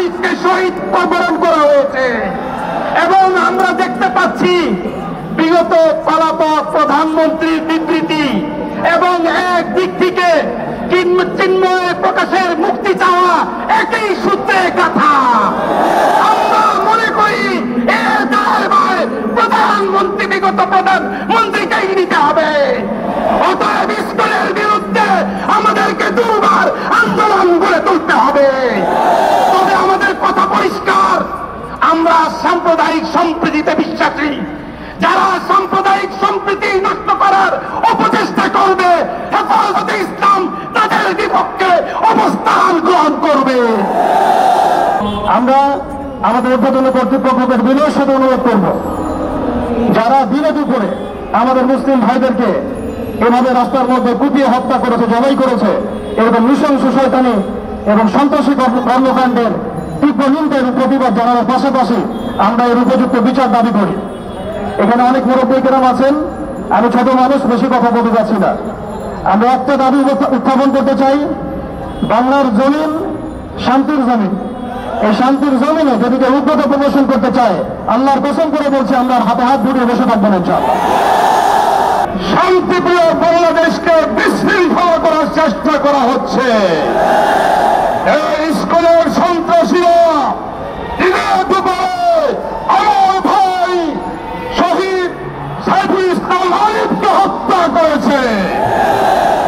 শহীদকে শহীদ বরণ করা হয়েছে। এবং আমরা দেখতে পাচ্ছি বিগত পলাতক প্রধানমন্ত্রীর বিবৃতি এবং এক দিক থেকে চিন্ময় প্রকাশের মুক্তি চাওয়া একই সূত্রে কথা। আমরা মনে করি এর দায়ভার প্রধানমন্ত্রী বিগত প্রধানমন্ত্রীকেই নিতে হবে। অতএব ইস্কনের বিরুদ্ধে আমাদেরকে দুর্বার আন্দোলন গড়ে তুলতে হবে। তবে আমাদের কথা পরিষ্কার, আমরা সাম্প্রদায়িক সম্প্রীতিতে বিশ্বাসী। যারা সাম্প্রদায়িক সম্প্রীতি নষ্ট করার অপচেষ্টা করবে, হেফাজতে ইসলাম তাদের বিপক্ষে অবস্থান গ্রহণ করবে। আমরা আমাদের ঊর্ধ্বতন কর্তৃপক্ষের বিনয়ের সাথে অনুরোধ করব, যারা দিনে দুপুরে আমাদের মুসলিম ভাইদেরকে এভাবে রাস্তার মধ্যে কুপিয়ে হত্যা করেছে, জবাই করেছে, এরকম নৃশংস শয়তানি এবং সন্ত্রাসী কর্মকাণ্ডের তীব্র নিন্দা এবং প্রতিবাদ জানানোর পাশাপাশি আমরা এর উপযুক্ত বিচার দাবি করি। এখানে অনেক মুরব্বীকেরাম আছেন, আমি ছোট মানুষ, বেশি কথা বলতে যাচ্ছি না। আমরা একটা দাবি উত্থাপন করতে চাই, বাংলার জমিন শান্তির জমিন। এই শান্তির জমিনে যদি কেউ উগ্রতা প্রদর্শন করতে চায়, আল্লাহর কসম করে বলছে আমরা হাতে হাত ধরিয়ে বসে থাকবো না ইনশাআল্লাহ। শান্তিপ্রিয় বাংলাদেশকে বিশৃঙ্খলা করার চেষ্টা করা হচ্ছে। এই ইস্কনের সন্ত্রাসীরা দিনে দুপুরে আমার ভাই শহীদ সাইফুল ইসলাম আলিফকে হত্যা করেছে।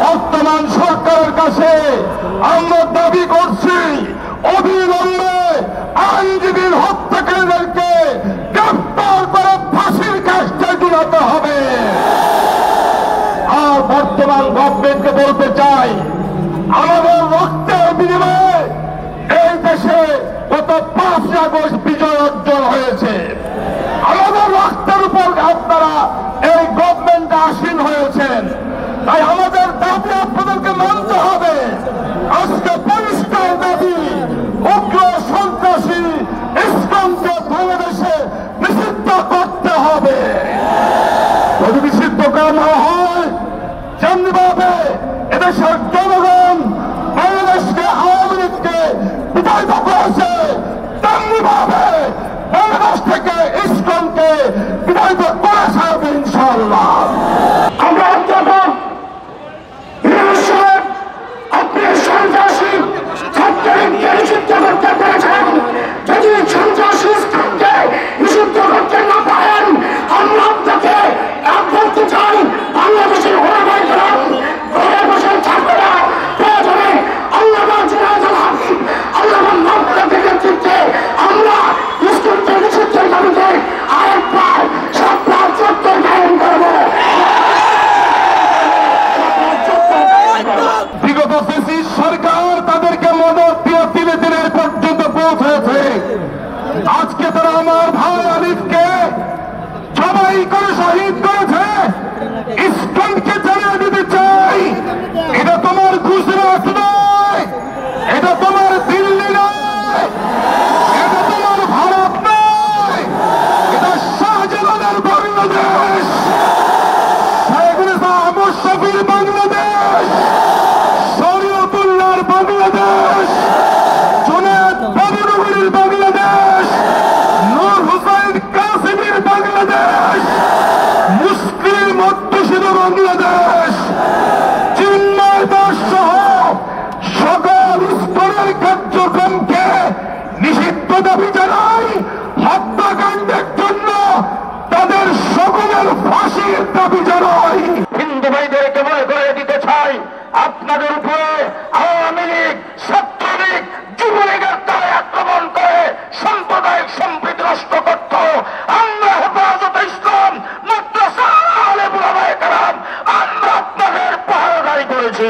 বর্তমান সরকারের কাছে আমরা দাবি করছি, অবিলম্বে আইনজীবীর হত্যাকারীদেরকে গ্রেফতার করে ফাঁসির কাস্টে ঝুলাতে হবে। আর বর্তমান গভর্নমেন্টকে বলতে চাই, আমাদের রক্তের বিনিময়ে এই দেশে গত 5 আগস্ট বিজয় অর্জন হয়েছে। আমাদের রক্তের উপর আপনারা এই গভর্নমেন্টে আসীন হয়েছেন, তাই আমাদের দাবি আপনাদেরকে মানতে হবে। আজকে পরিষ্কার দাবি, উগ্র সন্ত্রাসী ইসলামকে বাংলাদেশে নিষিদ্ধ করতে হবে। যদি নিষিদ্ধ করা না হয়, যেমনিভাবে এদেশের জনগণ বাংলাদেশকে আওয়ামী লীগকে বিতাড়িত করেছে, তেমনিভাবে বাংলাদেশ থেকে ইসলামকে বিতাড়িত করেছে ইনশাআল্লাহ। আমরা অধ্যাপক আপনি সন্ত্রাসী ছাত্রলীগকে নিষিদ্ধ করতে পেরেছেন। যদি সন্ত্রাসী ইসলামকে নিষিদ্ধ করতে না পারেন, আমরা আপনাকে বলতে চাই, বাংলাদেশের ওলামায়ে কেরাম ঘরে বসে থাকবে না। প্রয়োজনে আল্লামা জুনায়েদুল হাকিম, আল্লামা মাওলানাদের নেতৃত্বে আমরা ইসলামকে নিষিদ্ধের দাবিতে আরেকবার সপ্তাহ চত্বর কায়েম করব। বিগত ফ্যাসিস্ট সরকার তাদেরকে মদত দিয়ে তিলে তিলের পর্যন্ত পৌঁছেছে। আজকে তারা আমার ভাই আলিফকে জবাই করে শহীদ করেছে। ইসলামকে জানিয়ে দিতে চাই, এটা তোমার গুজরাট নয়, এটা তোমার দিল্লি নয়, এটা তোমার ভারত নয়, এটা শাহজালালের বাংলাদেশ, শেখুল ইসলাম মুশতাফির বাংলাদেশ, শরীয়তুল্লাহর বাংলাদেশ, জুনায়েদ বাবুনগরীর বাংলাদেশ, নূর হোসেন কাসিমের বাংলাদেশ, মুসলিম অধ্যুষিত বাংলাদেশ, চিন্ময় দাস সহ সকল স্তরের কার্যক্রমকে নিষিদ্ধ দাবি জানাই। হত্যাকাণ্ডের জন্য তাদের সকলের ফাঁসির দাবি জানাই। হিন্দু ভাইদেরকে মনে করে দিতে চাই, আপনাদের উপরে আওয়ামী লীগ, ছাত্রলীগ, যুবলীগের দ্বারা আক্রমণ করে সাম্প্রদায়িক সম্প্রীতি নষ্ট করত। আমরা হেফাজতে ইসলাম মাদ্রাসা আলেম ওলামায়ে কেরাম আমরা আপনাদের পাহারাদারি করেছি।